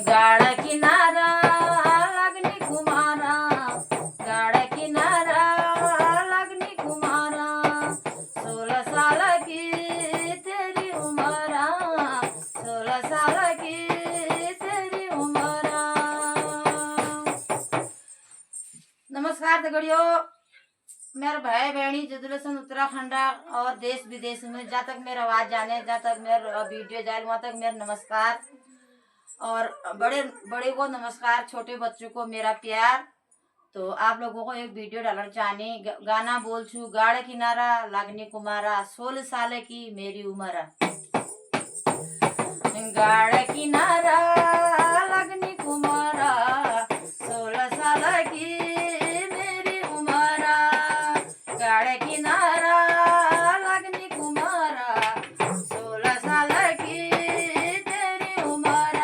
गाड किनारा लागनी कुमारा, गाड किनारा लागनी कुमारा, 16 साल की तेरी उमरा, 16 साल की तेरी उमरा। नमस्कार दगड़ियों, मेरे भाई बहनी जो दूरदर्शन उत्तराखंड और देश विदेश में जहाँ तक मेरा आवाज़ जाने, जहाँ तक मेरा वीडियो जाए वहाँ तक मेरा नमस्कार। और बड़े बड़े को नमस्कार, छोटे बच्चों को मेरा प्यार। तो आप लोगों को एक वीडियो डालना चाहनी, गाना बोल छू गाड़ किनारा लागनी कुमारा, 16 साल की मेरी उम्र। गाड़ किनारा लागनी कुमारा, 16 साल की मेरी उम्र, गाड़ किनारा लागनी कुमारा, 16 साल की तेरी उम्र।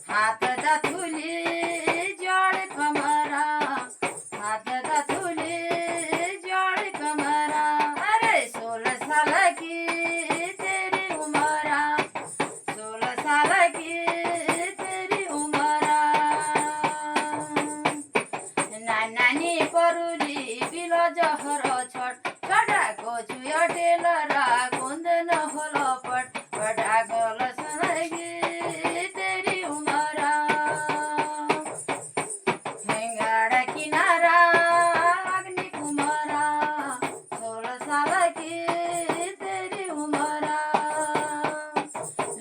हाथ दथुली जोड़ कमरा, हाथ दथुली जोड़ कमरा, अरे 16 साल की तेरी उम्र, 16 साल की तेरी उम्र। नानी परुली बिलो जहर छट, छटाको छुयो टेलरा कुंद न होलो पट, पटाको लसनगी तेरी उम्र। गाड़ किनारा लागनी कुमारा, 16 साल की तेरी उम्र।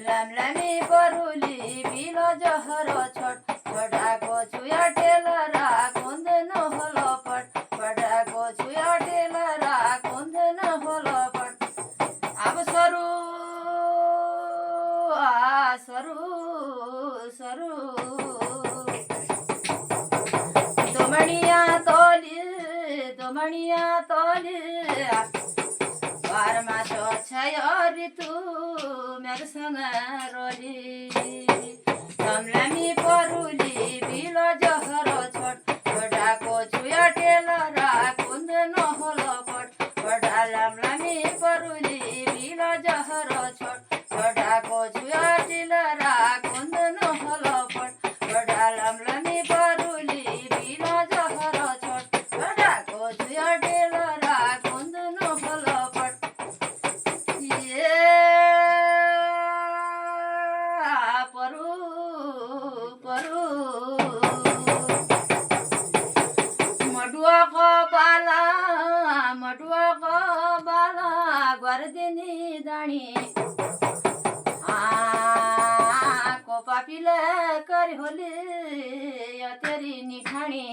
लमलमी परुली बिलो जहर छट, छटाको छुयो टेलरा कुंद न होलो पट, पटाको छुयो टेलरा कुंद न होलो पट। अब सरू सरू सरू दोमणिया तोली बारमा छय ऋतु मेरो सँग रोली। लमलमी परुली बिलो जहर छट, छोटाको छुयो टेलरा कुन्द नहोलो पट, छोटा लमलमी परुली बिलो जहर छट, छोटाको छुयो टेलरा कुन्द नहोलो पट, छोटा लमलमी परुली बिलो जहर छट, छोटाको छुयो टेलरा कुन्द नहोलो पट। परू परू मडुवाको बाला गर्दिनी दाणी, को पापिले करी होली तेरी निखाणी।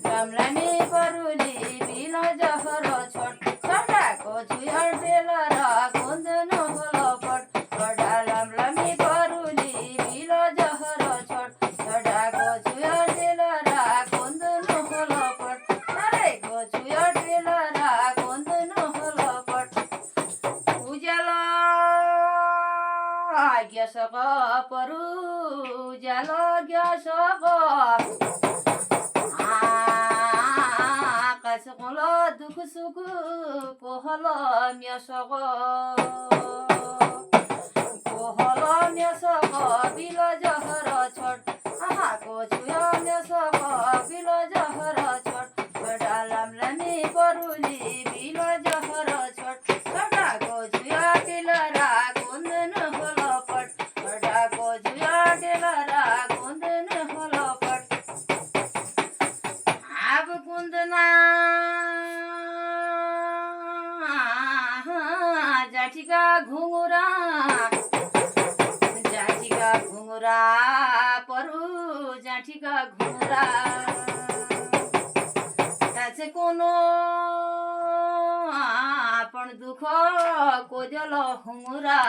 लमलमी परुली बिलो जहर छट, छटाको छुयो टेलरा कुन्द नहोलो पट, छोटा लमलमी परुली बिलो जहर छट, छटाको छुयो टेलरा कुन्द नहोलो पट, अरेको छुयो टेलरा कुन्द नहोलो पट। उज्यालो ग्यासको परू, उज्यालो ग्यासको कसको दुख सुख कोहलो म्यासको, कोहलो म्यासको बिलो जहर छट, आहाको छुयो म्यासको बिलो जहर छट, छोटा लमलमी परुली बिलो जहर छट, छोटाको छुयो टेलरा कुन्द नहोलो पट, छोटाको छुयो टेलरा कुन्द नहोलो पट। अब कुन्दना जाठीका घुंगुरा, जाठीका घुंगुरा परू, जाठीका घुंगुरा त्याचे कोनो आपण दुख कोजलो हुंगुरा,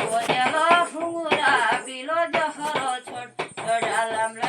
कोजलो हुंगुरा बिलो जहर छट, छोटा लमलमी